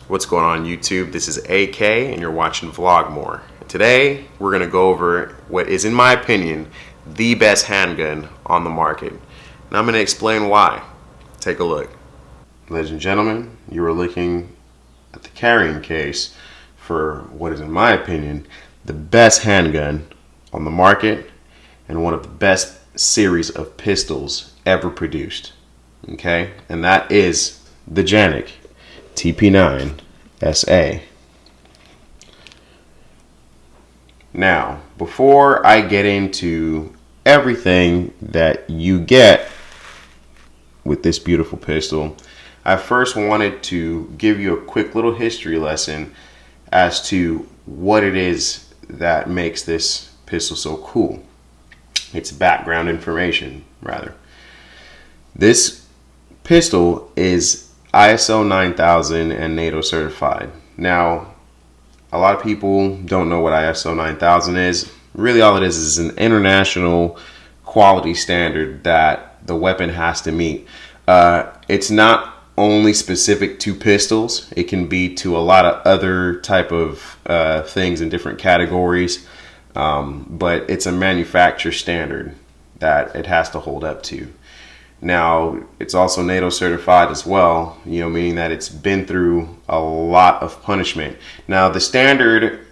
What's going on YouTube? This is AK and you're watching Vlog More. Today we're going to go over what is, in my opinion, the best handgun on the market. And I'm going to explain why. Take a look. Ladies and gentlemen, you are looking at the carrying case for what is, in my opinion, the best handgun on the market and one of the best series of pistols ever produced. Okay? And that is the Canik TP9 SA. Now, before I get into everything that you get with this beautiful pistol, I first wanted to give you a quick little history lesson as to what it is that makes this pistol so cool. It's background information, rather. This pistol is ISO 9000 and NATO certified. Now, a lot of people don't know what ISO 9000 is. Really, all it is an international quality standard that the weapon has to meet. It's not only specific to pistols. It can be to a lot of other type of things in different categories. But it's a manufacturer standard that it has to hold up to. Now, it's also NATO certified as well, meaning that it's been through a lot of punishment. Now, the standard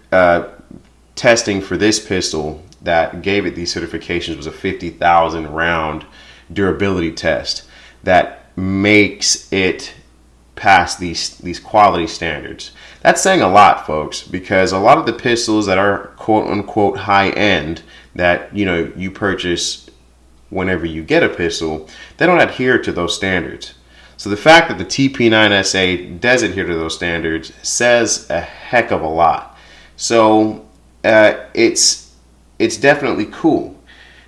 testing for this pistol that gave it these certifications was a 50,000 round durability test that makes it pass these quality standards. That's saying a lot, folks, because a lot of the pistols that are quote unquote high end that you purchase whenever you get a pistol, they don't adhere to those standards. So the fact that the TP9 SA does adhere to those standards says a heck of a lot. So it's definitely cool.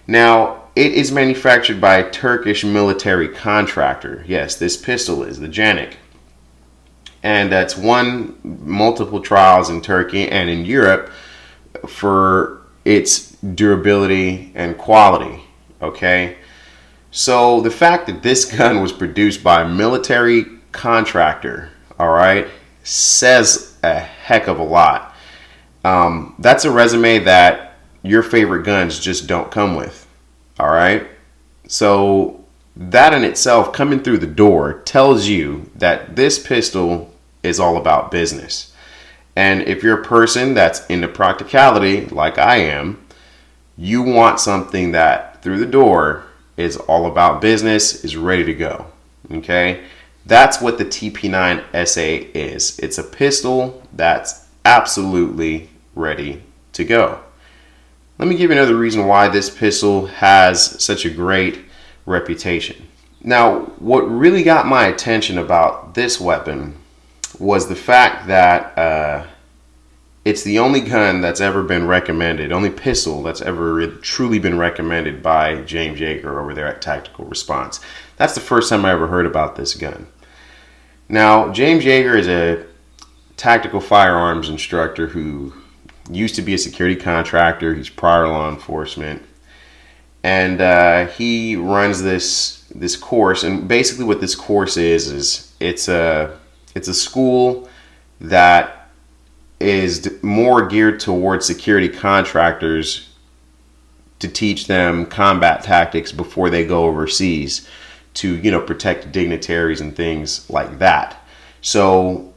Now, it is manufactured by a Turkish military contractor. Yes, this pistol is the Canik. And that's won multiple trials in Turkey and in Europe for its durability and quality. Okay, so the fact that this gun was produced by a military contractor, all right, says a heck of a lot. That's a resume that your favorite guns just don't come with, all right? So that in itself, coming through the door, tells you that this pistol is all about business. And if you're a person that's into practicality, like I am, you want something that through the door is all about business, is ready to go. Okay? That's what the TP9 SA is. It's a pistol that's absolutely ready to go. Let me give you another reason why this pistol has such a great reputation. Now, what really got my attention about this weapon was the fact that it's the only gun that's ever been recommended, only pistol that's ever truly been recommended by James Yeager over there at Tactical Response. That's the first time I ever heard about this gun. Now, James Yeager is a tactical firearms instructor who used to be a security contractor. He's prior law enforcement. And he runs this course. And basically what this course is it's a school that is more geared towards security contractors to teach them combat tactics before they go overseas to, protect dignitaries and things like that. So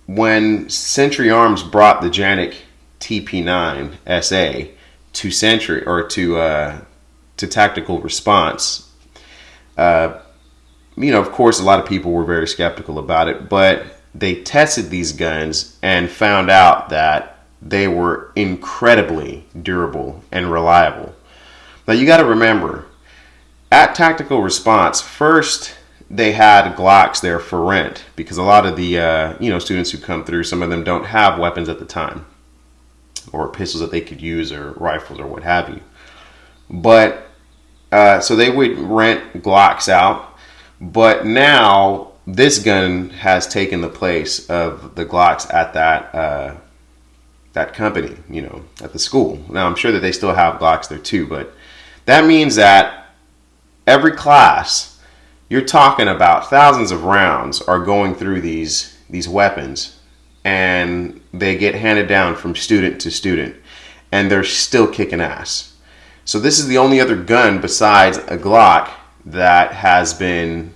when Century Arms brought the Canik TP9 SA to Century or to Tactical Response, of course, a lot of people were very skeptical about it, but they tested these guns and found out that they were incredibly durable and reliable. Now you got to remember, at Tactical Response, first they had Glocks there for rent because a lot of the students who come through, some of them don't have weapons at the time or pistols that they could use or rifles or what have you. But so they would rent Glocks out, but now this gun has taken the place of the Glocks at that company, at the school. Now, I'm sure that they still have Glocks there too, but that means that every class, you're talking about thousands of rounds are going through these these weapons, and they get handed down from student to student, and they're still kicking ass. So this is the only other gun besides a Glock that has been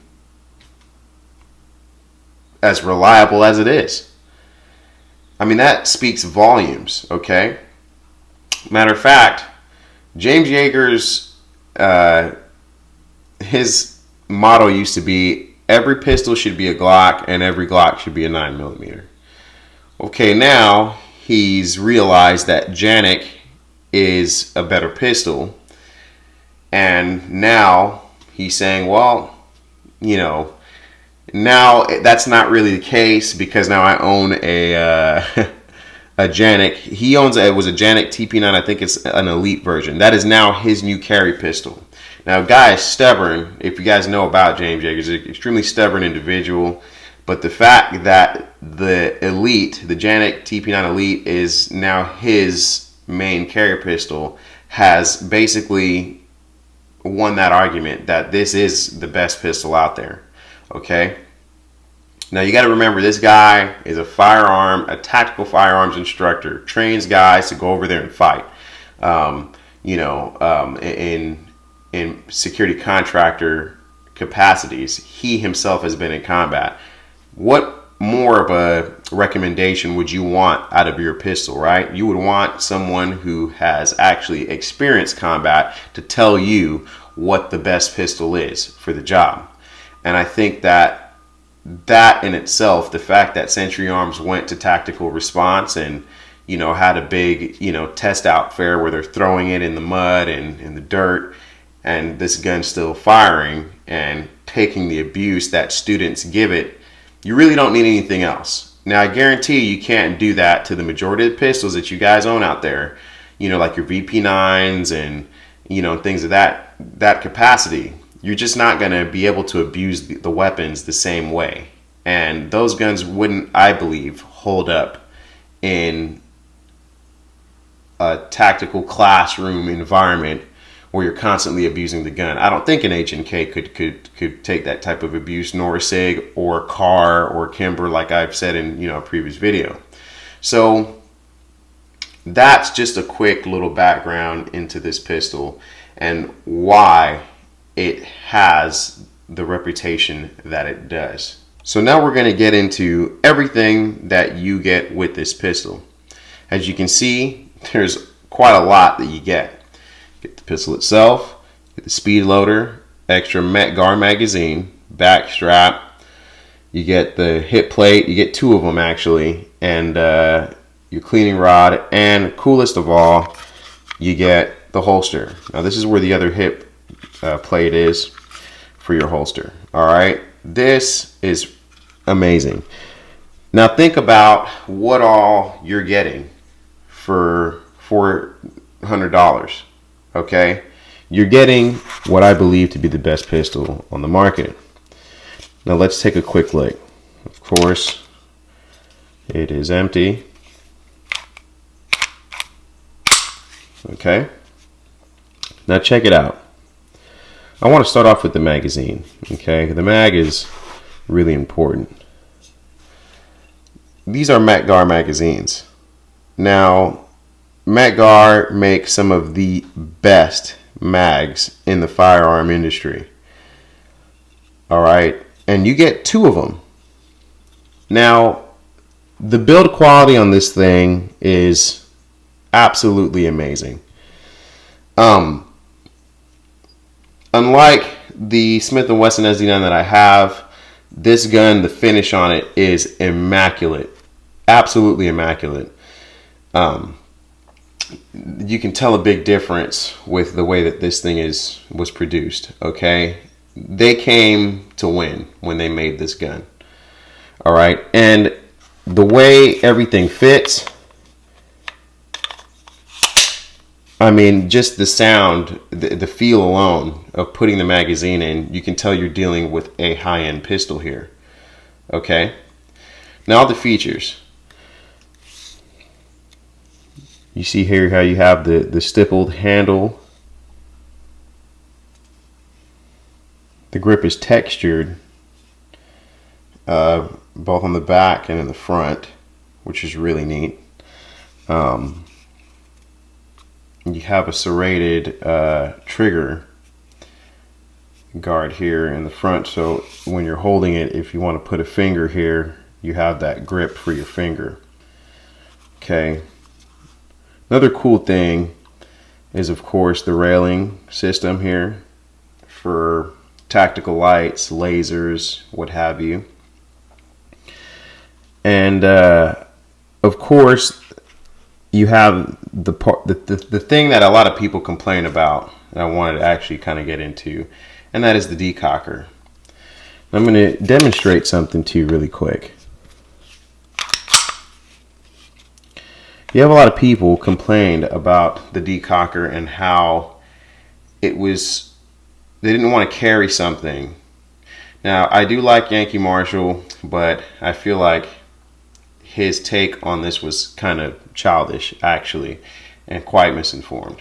as reliable as it is. I mean, that speaks volumes, okay? Matter of fact, James Yeager's, his motto used to be, every pistol should be a Glock and every Glock should be a 9mm. Okay, now he's realized that Canik is a better pistol, and now he's saying, well, you know, now that's not really the case, because now I own a Canik. He owns it was a Canik TP9. I think it's an elite version. That is now his new carry pistol. Now, guy is stubborn. If you guys know about James Yeager, he's an extremely stubborn individual. But the fact that the elite, the Canik TP9 Elite, is now his main carry pistol has basically won that argument that this is the best pistol out there. Okay. Now you got to remember, this guy is a tactical firearms instructor, trains guys to go over there and fight. In security contractor capacities, he himself has been in combat. What more of a recommendation would you want out of your pistol, right? You would want someone who has actually experienced combat to tell you what the best pistol is for the job. And I think that in itself, the fact that Century Arms went to tactical response and, you know, had a big, you know, test out fair where they're throwing it in the mud and in the dirt, and this gun's still firing and taking the abuse that students give it, you really don't need anything else. Now, I guarantee you can't do that to the majority of the pistols that you guys own out there, you know, like your VP9s and, you know, things of that capacity. You're just not going to be able to abuse the weapons the same way. And those guns wouldn't, I believe, hold up in a tactical classroom environment where you're constantly abusing the gun. I don't think an H&K could take that type of abuse, nor a SIG or CAR or Kimber, like I've said in, you know, a previous video. So that's just a quick little background into this pistol and why it has the reputation that it does. So now we're going to get into everything that you get with this pistol. As you can see, there's quite a lot that you get. Get the pistol itself, get the speed loader, extra METGAR magazine, back strap, you get the hip plate, you get two of them actually, and your cleaning rod, and coolest of all, you get the holster. Now this is where the other hip plate is for your holster. All right, this is amazing. Now think about what all you're getting for $400. Okay, you're getting what I believe to be the best pistol on the market. Now let's take a quick look. Of course, it is empty. Okay, now check it out. I want to start off with the magazine. Okay, the mag is really important. These are METGAR magazines. Now, METGAR makes some of the best mags in the firearm industry. All right, and you get two of them. Now, the build quality on this thing is absolutely amazing. Unlike the Smith & Wesson SD9 that I have, this gun, the finish on it is immaculate, absolutely immaculate. You can tell a big difference with the way that this thing was produced. Okay, they came to win when they made this gun. All right, and the way everything fits, I mean, just the sound, the feel alone of putting the magazine in, you can tell you're dealing with a high-end pistol here. Okay, now the features. You see here how you have the stippled handle. The grip is textured. both on the back and in the front, which is really neat. You have a serrated trigger guard here in the front, so when you're holding it, if you want to put a finger here, you have that grip for your finger. Okay. Another cool thing is, of course, the railing system here for tactical lights, lasers, what have you. And of course, you have the thing that a lot of people complain about, and I wanted to actually kind of get into, and that is the decocker. I'm going to demonstrate something to you really quick. You have a lot of people complained about the decocker and how they didn't want to carry something. Now, I do like Yankee Marshall, but I feel like his take on this was kind of childish, actually, and quite misinformed.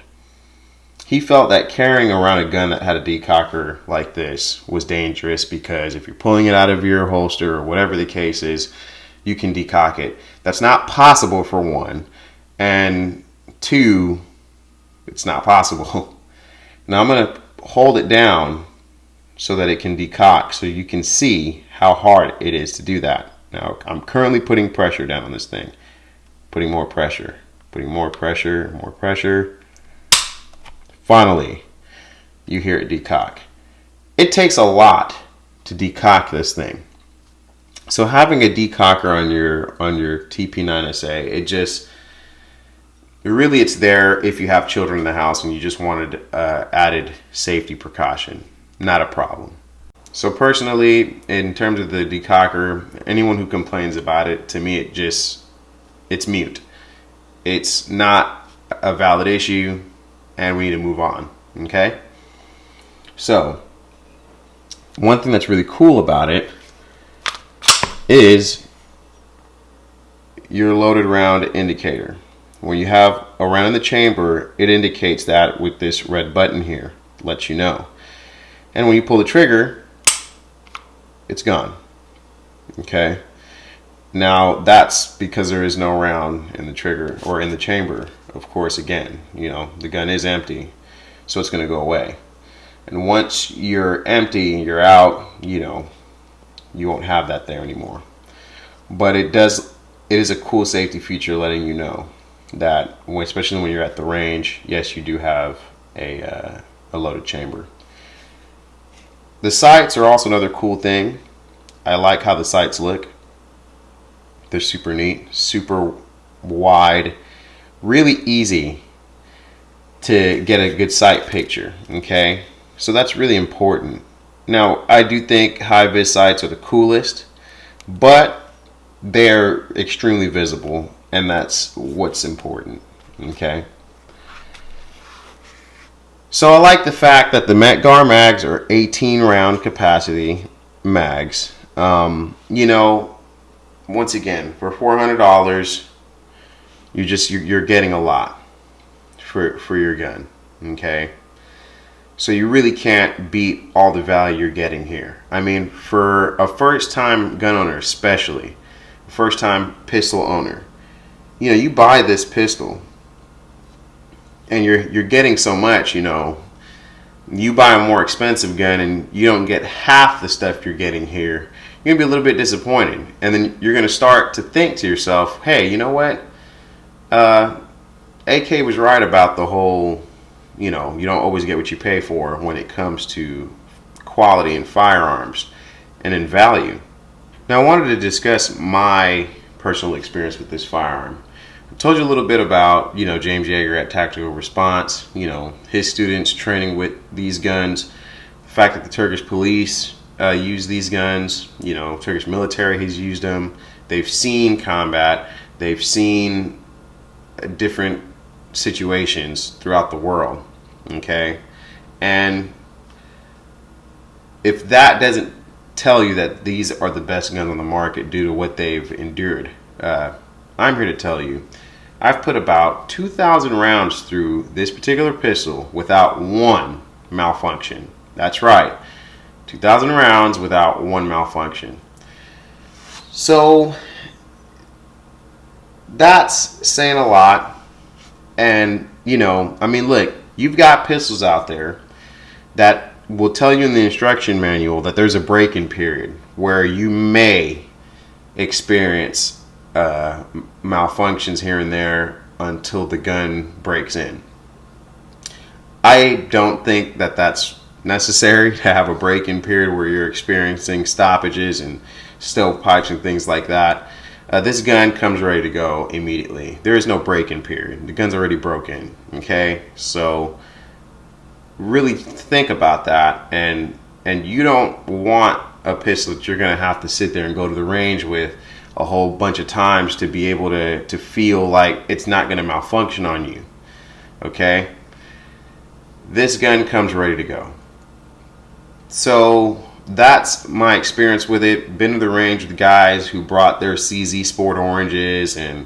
He felt that carrying around a gun that had a decocker like this was dangerous because if you're pulling it out of your holster or whatever the case is, you can decock it. That's not possible, for one. And two, it's not possible. Now I'm going to hold it down so that it can decock, so you can see how hard it is to do that. Now I'm currently putting pressure down on this thing. Putting more pressure. Putting more pressure, more pressure. Finally, you hear it decock. It takes a lot to decock this thing. So having a decocker on your TP9 SA, it's there if you have children in the house and you just wanted added safety precaution. Not a problem. So personally, in terms of the decocker, anyone who complains about it, to me it's mute. It's not a valid issue, and we need to move on. Okay? So, one thing that's really cool about it is your loaded round indicator. When you have a round in the chamber, it indicates that with this red button here, lets you know. And when you pull the trigger, it's gone. Okay? Now that's because there is no round in the trigger or in the chamber. Of course, again, the gun is empty, so it's going to go away. And once you're empty, you're out, you won't have that there anymore. But it is a cool safety feature letting you know that, especially when you're at the range, yes, you do have a loaded chamber. The sights are also another cool thing. I like how the sights look. They're super neat, super wide, really easy to get a good sight picture, okay? So that's really important. Now, I do think high-vis sights are the coolest, but they're extremely visible, and that's what's important, okay? So I like the fact that the Metgar mags are 18 round capacity mags. Once again, for $400, you're getting a lot for your gun, okay? So you really can't beat all the value you're getting here. I mean, for a first-time gun owner, especially first-time pistol owner, you buy this pistol and you're getting so much. You buy a more expensive gun and you don't get half the stuff you're getting here. You're gonna be a little bit disappointed, and then you're gonna start to think to yourself, hey, you know what, AK was right about the whole, you don't always get what you pay for when it comes to quality in firearms and in value. Now I wanted to discuss my personal experience with this firearm. I told you a little bit about, James Yeager at Tactical Response, his students training with these guns, the fact that the Turkish police use these guns, Turkish military has used them. They've seen combat. They've seen different situations throughout the world, okay? And if that doesn't tell you that these are the best guns on the market due to what they've endured, I'm here to tell you, I've put about 2,000 rounds through this particular pistol without one malfunction. That's right, 2,000 rounds without one malfunction. So that's saying a lot. And, you know, I mean, look, you've got pistols out there that will tell you in the instruction manual that there's a break-in period where you may experience malfunctions here and there until the gun breaks in. I don't think that that's necessary to have a break-in period where you're experiencing stoppages and stovepipes and things like that. This gun comes ready to go immediately. There is no break-in period. The gun's already broken. Okay, so really think about that, and you don't want a pistol that you're going to have to sit there and go to the range with a whole bunch of times to be able to feel like it's not going to malfunction on you. Okay, this gun comes ready to go. So that's my experience with it. Been to the range with guys who brought their CZ Sport Oranges and,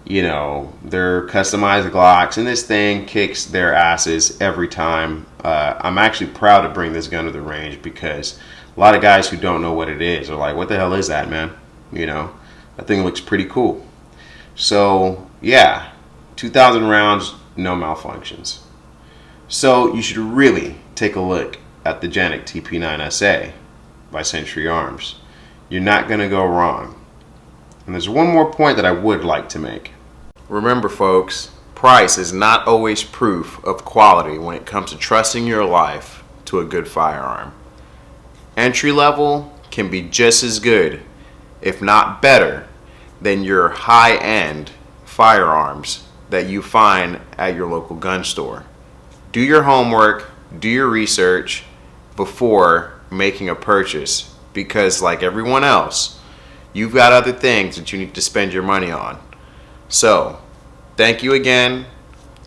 you know, their customized Glocks, and this thing kicks their asses every time. I'm actually proud to bring this gun to the range because a lot of guys who don't know what it is are like, what the hell is that, man? You know, that thing looks pretty cool. So yeah, 2,000 rounds, no malfunctions. So you should really take a look at the Canik TP9 SA by Century Arms. You're not going to go wrong. And there's one more point that I would like to make. Remember, folks, price is not always proof of quality when it comes to trusting your life to a good firearm. Entry level can be just as good, if not better, than your high-end firearms that you find at your local gun store. Do your homework, do your research before making a purchase, because like everyone else, you've got other things that you need to spend your money on. So, thank you again.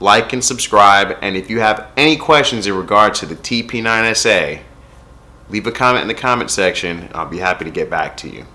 Like and subscribe, and if you have any questions in regard to the TP9 SA, leave a comment in the comment section. I'll be happy to get back to you.